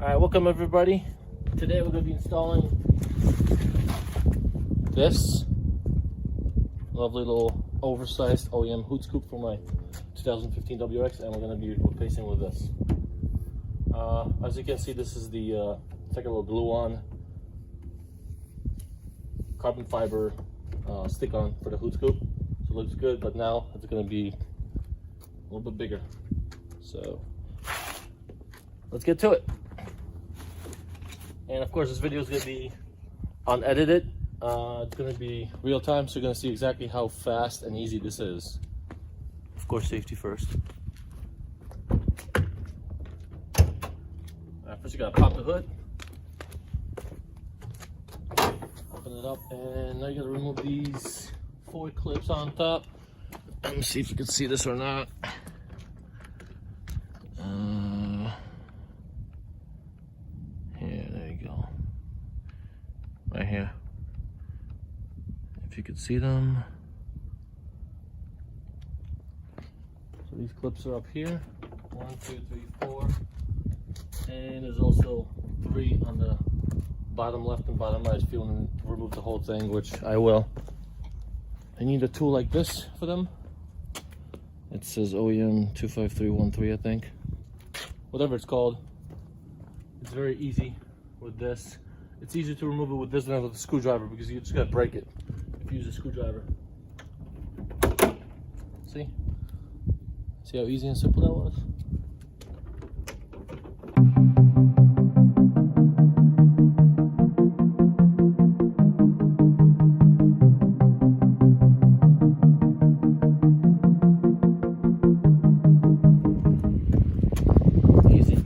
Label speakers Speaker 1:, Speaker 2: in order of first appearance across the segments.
Speaker 1: Alright, welcome everybody. Today we're going to be installing this lovely little oversized OEM hood scoop for my 2015 WRX, and we're going to be replacing with this. As you can see, this is the it's like a little glue-on carbon fiber stick-on for the hood scoop. So it looks good, but now it's going to be a little bit bigger. So let's get to it. And of course, this video is going to be unedited. It's going to be real time, so you're going to see exactly how fast and easy this is. Of course, safety first. First, you got to pop the hood, open it up, and now you got to remove these 4 clips on top. Let me see if you can see this or not. Right here, if you could see them. So these clips are up here, 1, 2, 3, 4, and there's also 3 on the bottom left and bottom right if you want to remove the whole thing, which I will. I need a tool like this for them. It says OEM 25313, I think, whatever it's called. It's very easy with this. It's easier to remove it with this than with a screwdriver because you just gotta break it if you use a screwdriver. See? See how easy and simple that was? Easy.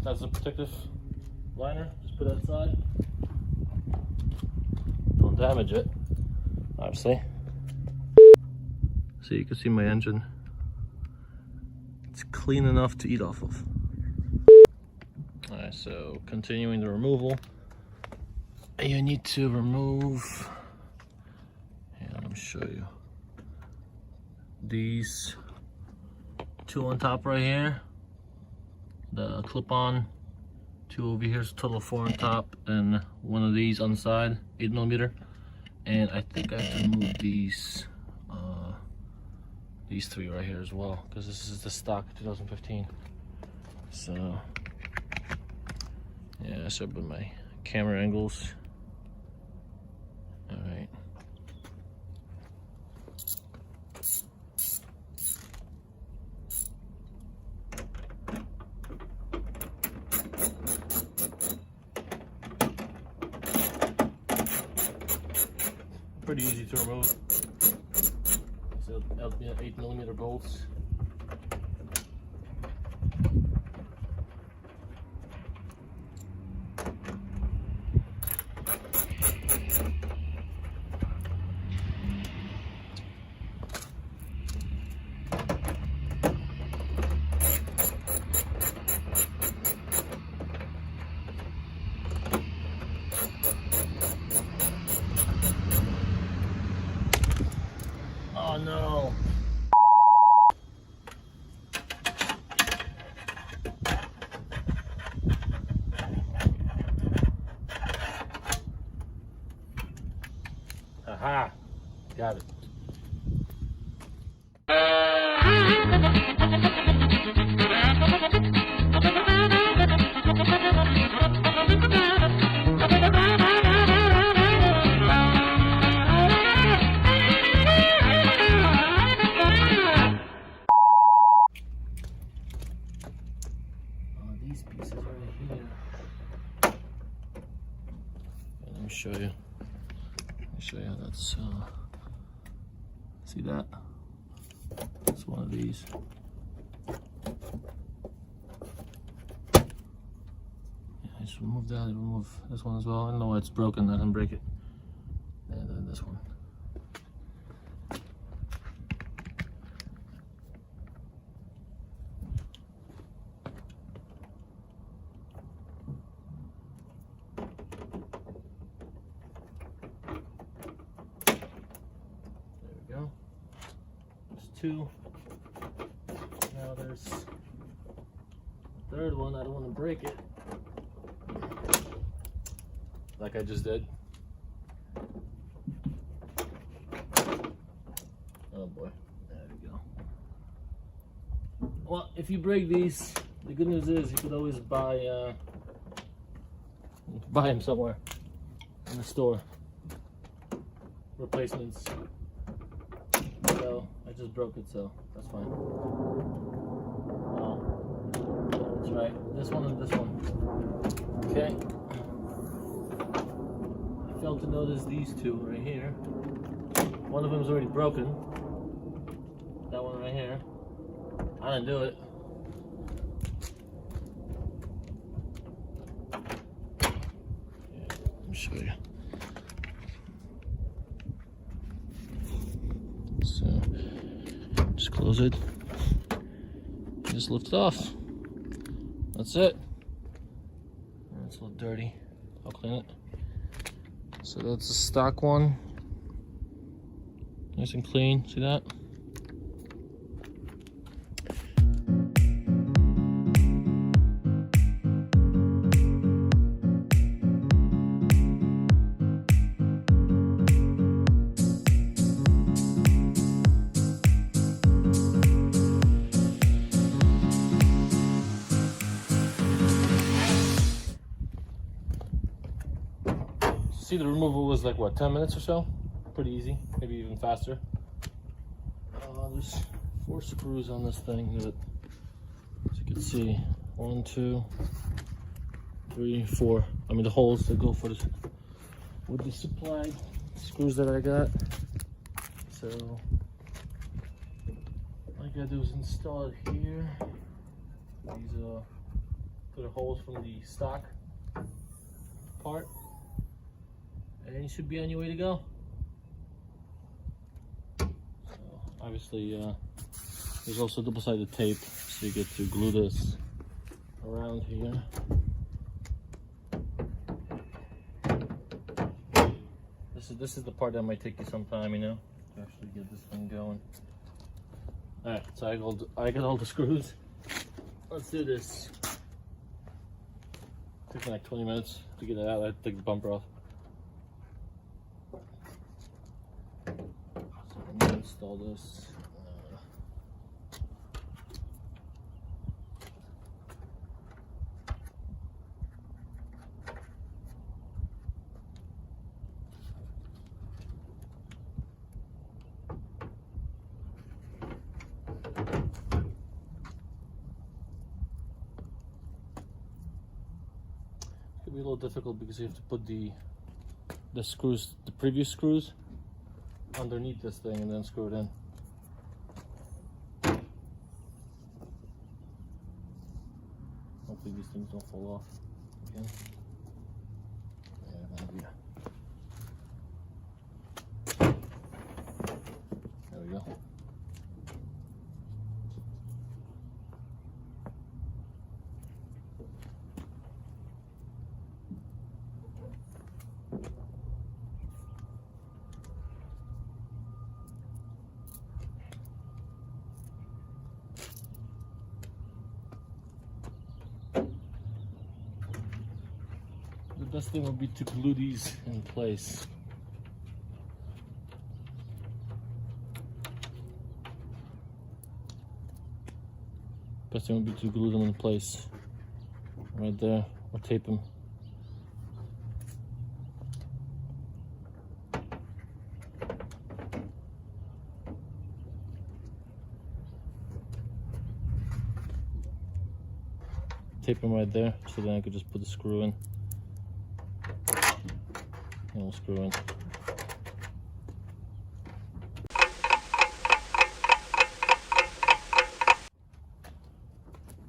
Speaker 1: That's a protective liner, just put it aside. Don't damage it, obviously. So you can see my engine. It's clean enough to eat off of. Alright, so continuing the removal. You need to remove, and let me show you. These 2 on top right here. The clip-on, 2 over here, so total of 4 on top, and 1 of these on the side, 8mm. And I think I have to remove these 3 right here as well, because this is the stock 2015. So yeah, so with my camera angles. All right. Pretty easy to remove. So 8mm bolts. Oh no. Aha. Got it. These pieces right here. Let me show you. That's see that? It's one of these. Yeah, just remove that. Remove this one as well. I don't know why it's broken. I didn't break it. And then this one. two. Now there's the third one. I don't want to break it, like I just did. Oh boy, there we go. Well, if you break these, the good news is you could always buy them somewhere in the store. Replacements. So I just broke it, so that's fine. Oh, that's right. This one and this one. Okay. I failed to notice these two right here. One of them is already broken. That one right here. I didn't do it. Yeah, let me show you. So just close it. Just lift it off. That's it. It's a little dirty. I'll clean it. So that's the stock one. Nice and clean. See that? See, the removal was like what, 10 minutes or so? Pretty easy, maybe even faster. There's 4 screws on this thing that, as you can see, 1, 2, 3, 4. I mean the holes that go for this with the supplied screws that I got. So all I gotta do is install it here. These are the holes from the stock part. And you should be on your way to go. So obviously, there's also double-sided tape, so you get to glue this around here. This is the part that might take you some time, you know, to actually get this thing going. All right, so I got all the screws. Let's do this. Took me like 20 minutes to get it out. I had to take the bumper off. Install this. Could be a little difficult because you have to put the screws, the previous screws, underneath this thing and then screw it in. Hopefully these things don't fall off. Okay. Yeah, that'll be. There we go. The best thing would be to glue these in place. Best thing would be to glue them in place right there, or tape them. Tape them right there, so then I could just put the screw in. And we'll screw in.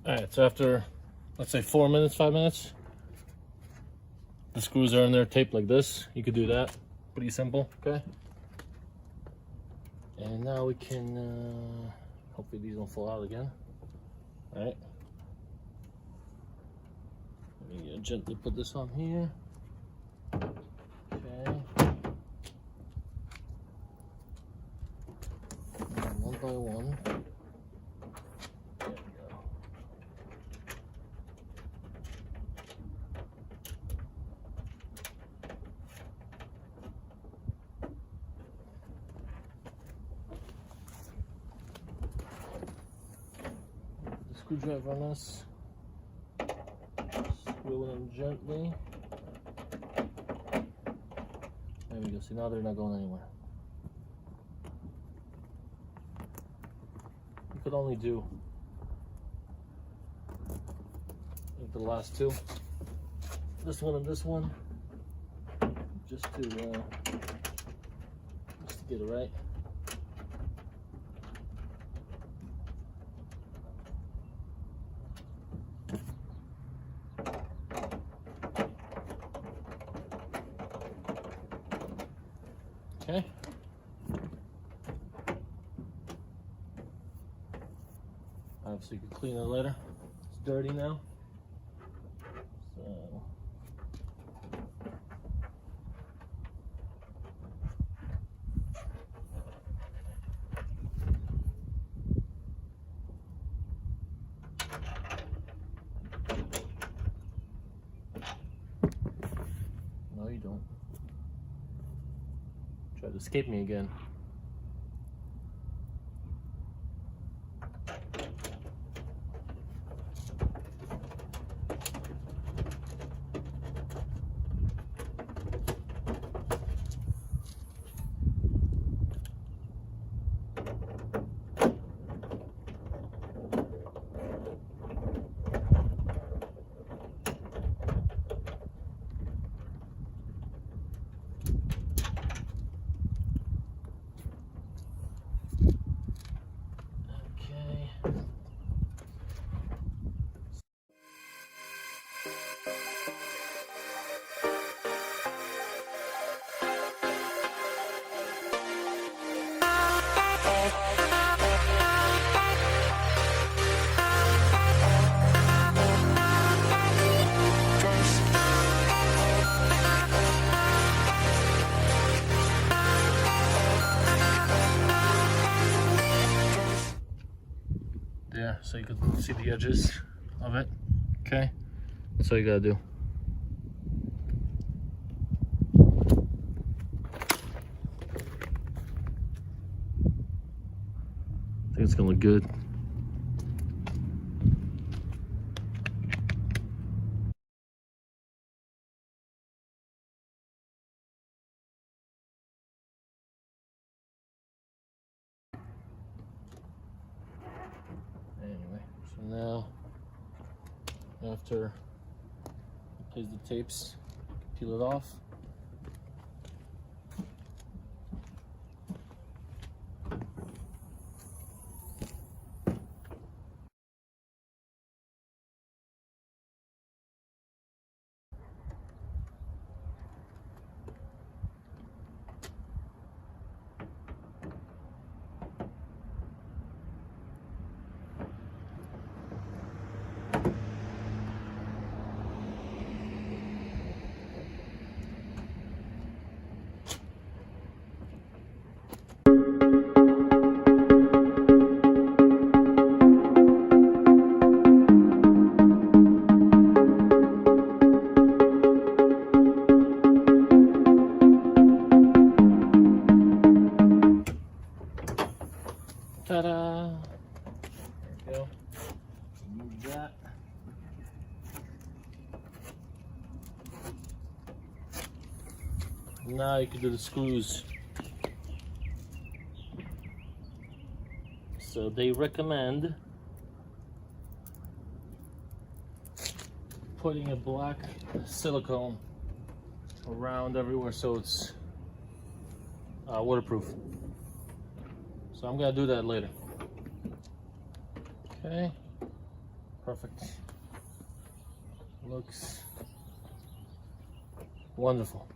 Speaker 1: Alright, so after, let's say 4 minutes, 5 minutes, the screws are in there taped like this. You could do that. Pretty simple, okay? And now we can, hopefully these don't fall out again. Alright. Let me gently put this on here. Okay. And one by one. screwdriver on this. Screw it in gently. There we go. See, now they're not going anywhere. You could only do the last two. This one and this one. Just to get it right. Okay. Obviously you can clean it later. It's dirty now. So no, you don't. Try to escape me again. There, so you can see the edges of it. Okay, that's all you gotta do. I think it's gonna look good. Anyway, so now after I place the tapes, peel it off. Ta-da! There we go. Remove that. Now you can do the screws. So they recommend putting a black silicone around everywhere so it's waterproof. So I'm gonna do that later. Okay, perfect. Looks wonderful.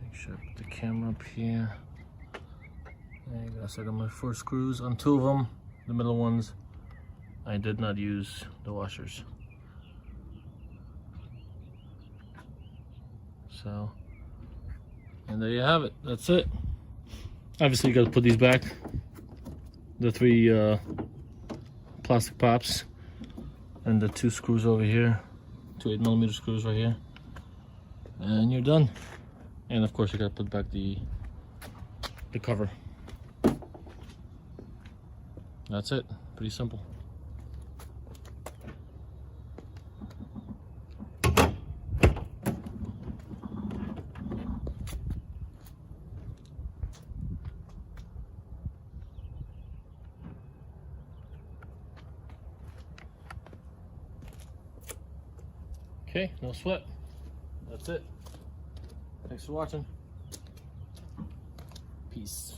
Speaker 1: Make sure I put the camera up here. There you go. So I got my 4 screws on 2 of them. The middle ones, I did not use the washers. So, and there you have it. That's it. Obviously, you got to put these back. The 3 plastic pops and the 2 screws over here, 2 8mm screws right here, and you're done. And of course, you got to put back the cover. That's it. Pretty simple. Okay, no sweat. That's it. Thanks for watching. Peace.